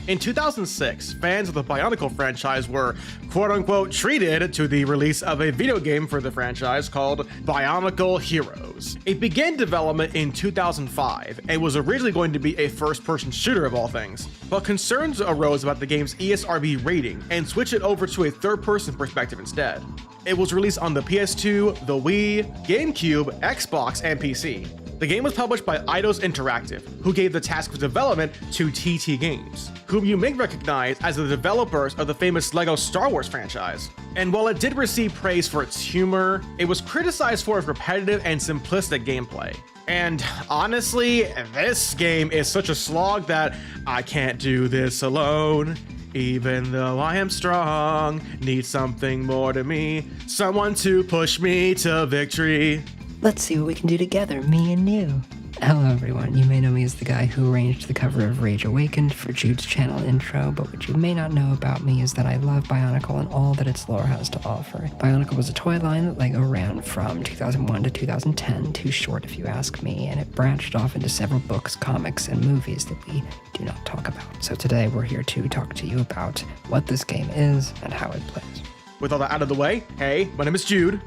In 2006, fans of the Bionicle franchise were quote-unquote treated to the release of a video game for the franchise called Bionicle Heroes. It began development in 2005 and was originally going to be a first-person shooter of all things, but concerns arose about the game's ESRB rating and switched it over to a third-person perspective instead. It was released on the PS2, the Wii, GameCube, Xbox, and PC. The game was published by Eidos Interactive, who gave the task of development to TT Games, whom you may recognize as the developers of the famous LEGO Star Wars franchise. And while it did receive praise for its humor, it was criticized for its repetitive and simplistic gameplay. And honestly, this game is such a slog that I can't do this alone. Even though I am strong, need something more to me, someone to push me to victory. Let's see what we can do together, me and you. Hello everyone, you may know me as the guy who arranged the cover of Rage Awakened for Jude's channel intro, but what you may not know about me is that I love Bionicle and all that its lore has to offer. Bionicle was a toy line that LEGO ran from 2001 to 2010, too short if you ask me, and it branched off into several books, comics, and movies that we do not talk about. So today we're here to talk to you about what this game is and how it plays. With all that out of the way, hey, my name is Jude.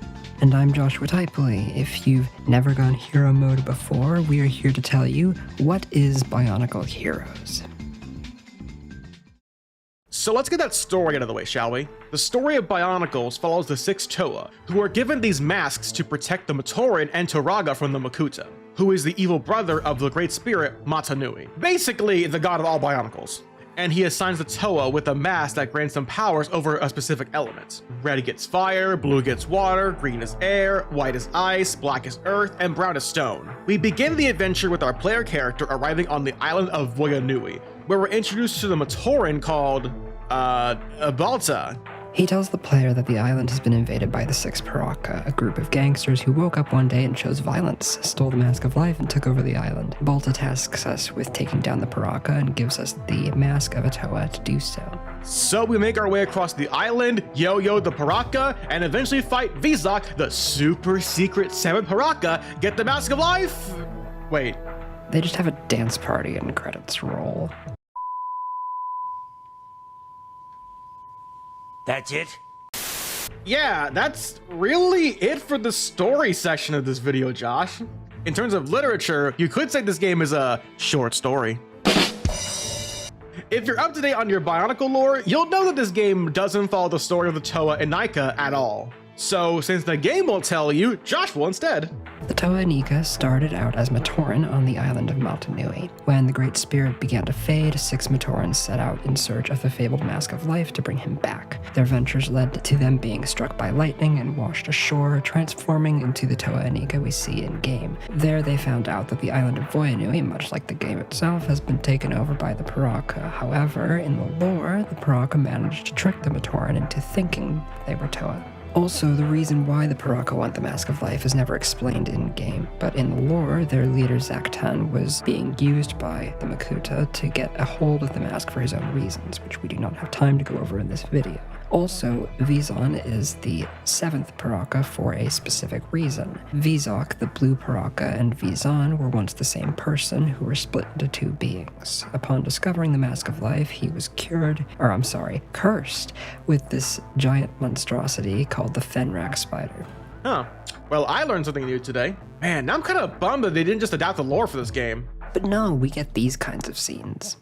And I'm Joshua Taipale. If you've never gone hero mode before, we are here to tell you what is Bionicle Heroes. So let's get that story out of the way, shall we? The story of Bionicles follows the 6 Toa, who are given these masks to protect the Matoran and Turaga from the Makuta, who is the evil brother of the Great Spirit Matanui, basically the god of all Bionicles. And he assigns the Toa with a mask that grants them powers over a specific element. Red gets fire, blue gets water, green is air, white is ice, black is earth, and brown is stone. We begin the adventure with our player character arriving on the island of Voyanui, where we're introduced to the Matoran called, Balta. He tells the player that the island has been invaded by the 6 Paraka, a group of gangsters who woke up one day and chose violence, stole the Mask of Life, and took over the island. Balta tasks us with taking down the Paraka and gives us the Mask of a Toa to do so. So we make our way across the island, yo-yo the Paraka, and eventually fight Vizok, the super secret 7th Paraka, get the Mask of Life? Wait. They just have a dance party and credits roll. That's it? Yeah, that's really it for the story section of this video, Josh. In terms of literature, you could say this game is a short story. If you're up to date on your Bionicle lore, you'll know that this game doesn't follow the story of the Toa and Nika at all. So since the game won't tell you, Josh will instead. The Toa and Nika started out as Matoran on the island of Matanui. When the Great Spirit began to fade, 6 Matorans set out in search of the fabled Mask of Life to bring him back. Their ventures led to them being struck by lightning and washed ashore, transforming into the Toa and Nika we see in-game. There they found out that the island of Voyanui, much like the game itself, has been taken over by the Paraka. However, in the lore, the Paraka managed to trick the Matoran into thinking they were Toa. Also, the reason why the Paraka want the Mask of Life is never explained in-game, but in the lore, their leader Zaktan was being used by the Makuta to get a hold of the mask for his own reasons, which we do not have time to go over in this video. Also, Vizon is the 7th Paraka for a specific reason. Vizok, the blue Paraka, and Vizon were once the same person who were split into 2 beings. Upon discovering the Mask of Life, he was cursed with this giant monstrosity called the Fenrak spider. Huh. Well, I learned something new today. Man, now I'm kind of bummed that they didn't just adapt the lore for this game. But no, we get these kinds of scenes.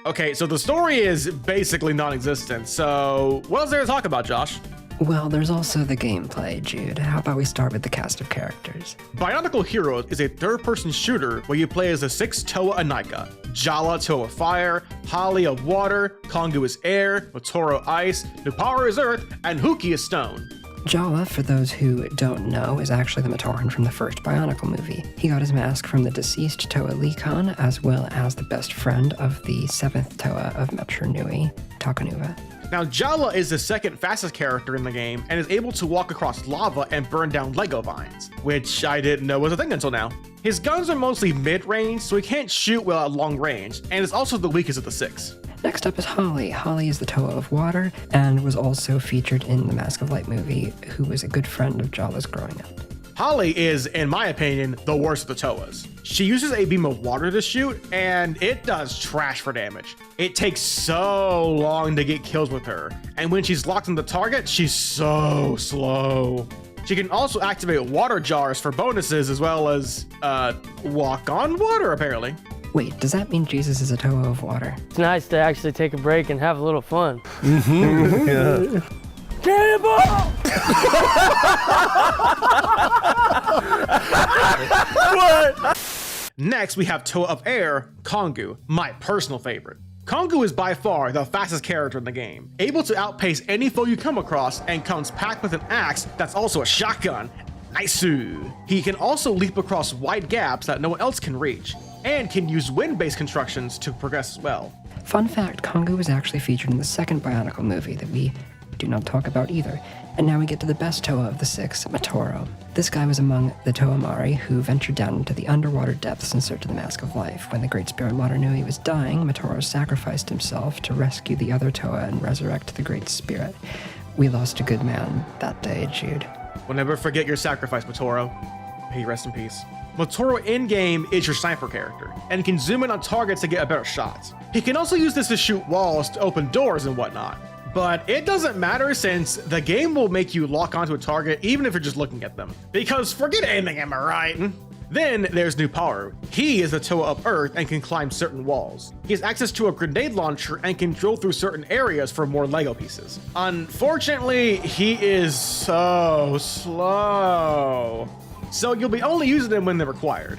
Okay, so the story is basically non-existent, so what is there to talk about, Josh? Well, there's also the gameplay, Jude. How about we start with the cast of characters? Bionicle Heroes is a third-person shooter where you play as the 6 Toa and Nika. Jala, Toa Fire, Holly of Water, Kongu is Air, Motoro Ice, Nuparu is Earth, and Huki is Stone. Jala, for those who don't know, is actually the Matoran from the first Bionicle movie. He got his mask from the deceased Toa Likon, as well as the best friend of the 7th Toa of Metro Nui, Takanuva. Now, Jala is the second fastest character in the game and is able to walk across lava and burn down Lego vines, which I didn't know was a thing until now. His guns are mostly mid-range, so he can't shoot well at long range, and is also the weakest of the 6. Next up is Holly. Holly is the Toa of Water and was also featured in the Mask of Light movie, who was a good friend of Jawa's growing up. Holly is, in my opinion, the worst of the Toas. She uses a beam of water to shoot, and it does trash for damage. It takes so long to get kills with her, and when she's locked on the target, she's so slow. She can also activate water jars for bonuses, as well as, walk on water, apparently. Wait, does that mean Jesus is a Toa of Water? It's nice to actually take a break and have a little fun. Yeah. Cannonball! What? Next, we have Toa of Air, Kongu, my personal favorite. Kongu is by far the fastest character in the game, able to outpace any foe you come across, and comes packed with an axe that's also a shotgun. Nice. He can also leap across wide gaps that no one else can reach, and can use wind-based constructions to progress as well. Fun fact, Kongu was actually featured in the second Bionicle movie that we do not talk about either. And now we get to the best Toa of the six, Matoro. This guy was among the Toamari who ventured down into the underwater depths in search of the Mask of Life. When the Great Spirit Water knew he was dying, Matoro sacrificed himself to rescue the other Toa and resurrect the Great Spirit. We lost a good man that day, Jude. We'll never forget your sacrifice, Matoro. May you rest in peace. Matoro in-game is your sniper character, and can zoom in on targets to get a better shot. He can also use this to shoot walls to open doors and whatnot. But it doesn't matter, since the game will make you lock onto a target even if you're just looking at them. Because forget aiming, am I right? Then there's Nuparu. He is the Toa of Earth and can climb certain walls. He has access to a grenade launcher and can drill through certain areas for more Lego pieces. Unfortunately, he is so slow. So you'll be only using them when they're required.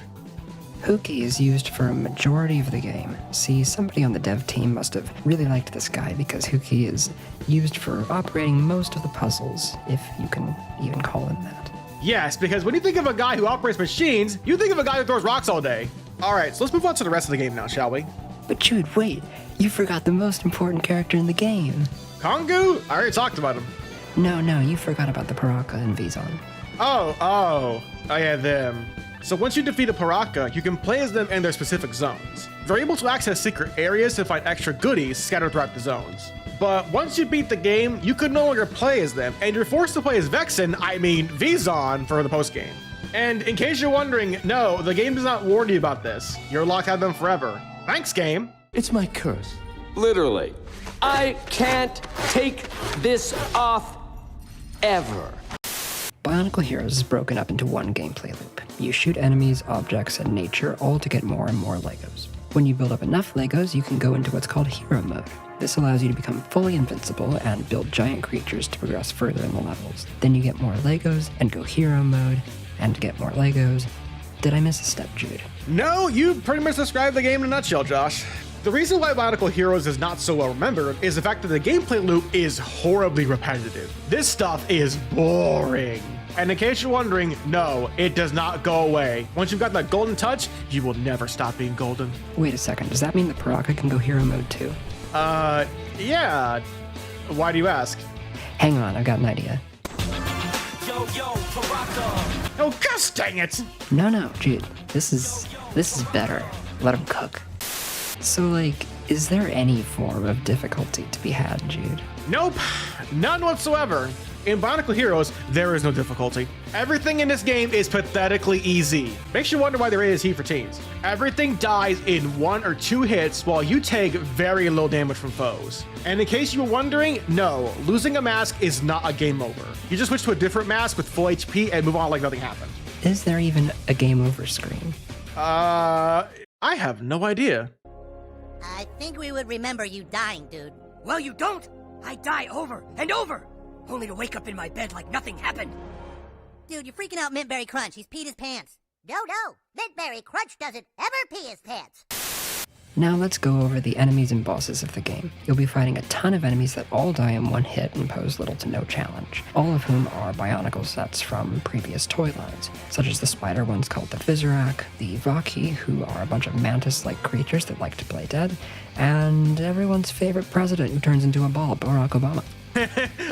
Huki is used for a majority of the game. See, somebody on the dev team must have really liked this guy because Huki is used for operating most of the puzzles, if you can even call him that. Yes, because when you think of a guy who operates machines, you think of a guy who throws rocks all day. All right, so let's move on to the rest of the game now, shall we? But Jude, wait, you forgot the most important character in the game. Kongu? I already talked about him. No, you forgot about the Paraka and Vizon. Oh yeah, them. So once you defeat a Paraka, you can play as them in their specific zones. They're able to access secret areas to find extra goodies scattered throughout the zones. But once you beat the game, you can no longer play as them, and you're forced to play as Vizon for the post-game. And in case you're wondering, no, the game does not warn you about this. You're locked out of them forever. Thanks, game. It's my curse. Literally. I can't take this off ever. Bionicle Heroes is broken up into one gameplay loop. You shoot enemies, objects, and nature, all to get more and more Legos. When you build up enough Legos, you can go into what's called Hero Mode. This allows you to become fully invincible and build giant creatures to progress further in the levels. Then you get more Legos and go Hero Mode and get more Legos. Did I miss a step, Jude? No, you pretty much described the game in a nutshell, Josh. The reason why Bionicle Heroes is not so well remembered is the fact that the gameplay loop is horribly repetitive. This stuff is boring. And in case you're wondering, no, it does not go away. Once you've got that golden touch, you will never stop being golden. Wait a second, does that mean the Paraka can go Hero Mode too? Yeah. Why do you ask? Hang on, I've got an idea. Oh, gosh dang it! No, Jude, this is better. Let him cook. So, like, is there any form of difficulty to be had, Jude? Nope, none whatsoever. In Bionicle Heroes, there is no difficulty. Everything in this game is pathetically easy. Makes you wonder why there is heat for teens. Everything dies in 1 or 2 hits while you take very low damage from foes. And in case you were wondering, no, losing a mask is not a game over. You just switch to a different mask with full HP and move on like nothing happened. Is there even a game over screen? I have no idea. I think we would remember you dying, dude. Well, you don't! I die over and over! Only to wake up in my bed like nothing happened. Dude, you're freaking out Mintberry Crunch. He's peed his pants. No, Mintberry Crunch doesn't ever pee his pants. Now let's go over the enemies and bosses of the game. You'll be fighting a ton of enemies that all die in one hit and pose little to no challenge, all of whom are Bionicle sets from previous toy lines, such as the spider ones called the Vizorak, the Vaki, who are a bunch of mantis-like creatures that like to play dead, and everyone's favorite president who turns into a ball, Barack Obama.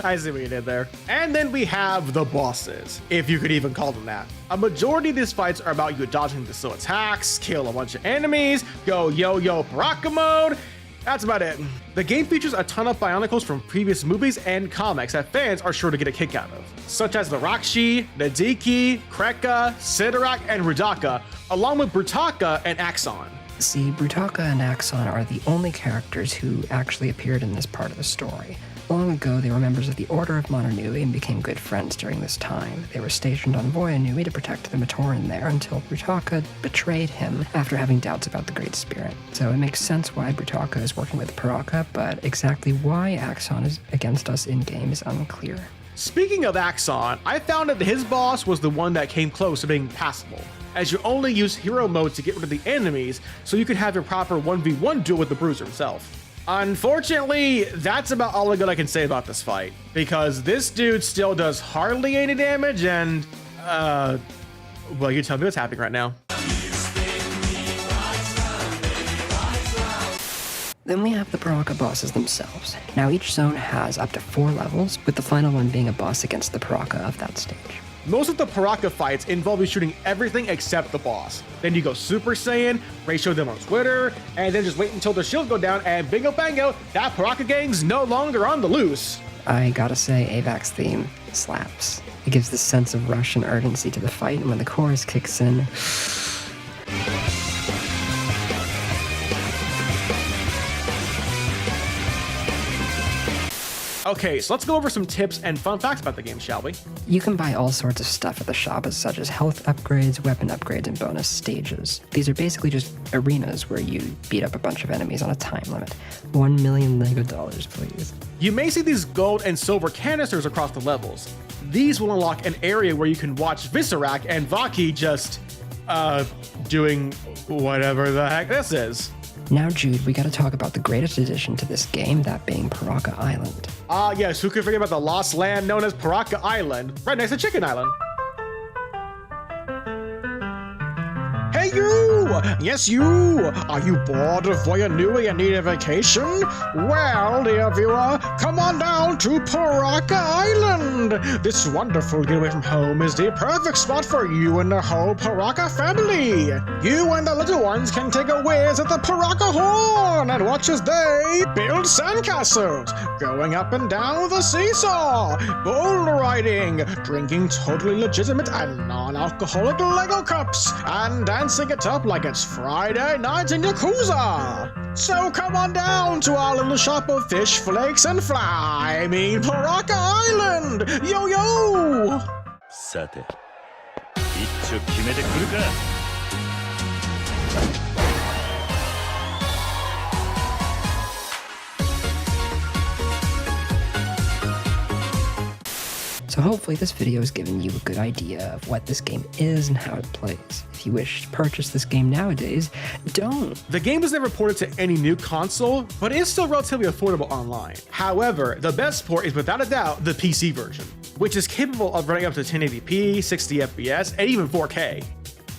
I see what you did there. And then we have the bosses, if you could even call them that. A majority of these fights are about you dodging the slow attacks, kill a bunch of enemies, go yo-yo Baraka mode, That's about it. The game features a ton of Bionicles from previous movies and comics that fans are sure to get a kick out of, such as the Rakshi, Nadiki, Kreka, Sidorak, and Rudaka, along with Brutaka and Axon. See, Brutaka and Axon are the only characters who actually appeared in this part of the story. Long ago, they were members of the Order of Mononui and became good friends during this time. They were stationed on Voyanui to protect the Matoran there until Brutaka betrayed him after having doubts about the Great Spirit. So it makes sense why Brutaka is working with Paraka, but exactly why Axon is against us in-game is unclear. Speaking of Axon, I found that his boss was the one that came close to being passable, as you only use hero mode to get rid of the enemies, so you can have your proper 1v1 duel with the Bruiser himself. Unfortunately, that's about all the good I can say about this fight, because this dude still does hardly any damage and, well, you tell me what's happening right now. Then we have the Paraka bosses themselves. Now each zone has up to 4 levels, with the final one being a boss against the Paraka of that stage. Most of the Paraka fights involve you shooting everything except the boss. Then you go Super Saiyan, ratio them on Twitter, and then just wait until the shields go down, and bingo bango, that Paraka gang's no longer on the loose. I gotta say, AVAC's theme slaps. It gives this sense of rush and urgency to the fight, and when the chorus kicks in... Okay, so let's go over some tips and fun facts about the game, shall we? You can buy all sorts of stuff at the shop, such as health upgrades, weapon upgrades, and bonus stages. These are basically just arenas where you beat up a bunch of enemies on a time limit. $1 million Lego dollars, please. You may see these gold and silver canisters across the levels. These will unlock an area where you can watch Viserak and Vaki just, doing whatever the heck this is. Now, Jude, we gotta talk about the greatest addition to this game, that being Paraka Island. Ah, yes, who could forget about the lost land known as Paraka Island, right next to Chicken Island? Hey, you! Yes, you! Are you bored of Voyanui and need a vacation? Well, dear viewer, come on down to Paraka Island! This wonderful getaway from home is the perfect spot for you and the whole Paraka family! You and the little ones can take a whiz at the Paraka Horn and watch as they build sandcastles, going up and down the seesaw, bull riding, drinking totally legitimate and non-alcoholic Lego cups, and dancing it up like it's Friday night in Yakuza. So come on down to our little shop of fish flakes and fly. I mean, Paraka Island. Yo yo. さて、一丁決めてくるか。So hopefully this video has given you a good idea of what this game is and how it plays. If you wish to purchase this game nowadays, don't. The game was never ported to any new console, but it is still relatively affordable online. However, the best port is without a doubt the PC version, which is capable of running up to 1080p, 60 FPS, and even 4K.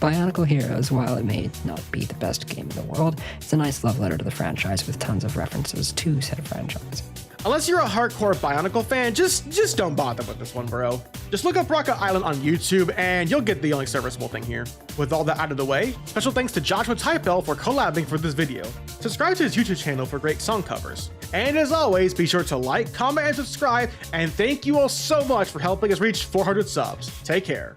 Bionicle Heroes, while it may not be the best game in the world, it's a nice love letter to the franchise with tons of references to said franchise. Unless you're a hardcore Bionicle fan, just don't bother with this one, bro. Just look up Paraka Island on YouTube and you'll get the only serviceable thing here. With all that out of the way, special thanks to Joshua Taipale for collabing for this video. Subscribe to his YouTube channel for great song covers. And as always, be sure to like, comment, and subscribe, and thank you all so much for helping us reach 400 subs. Take care.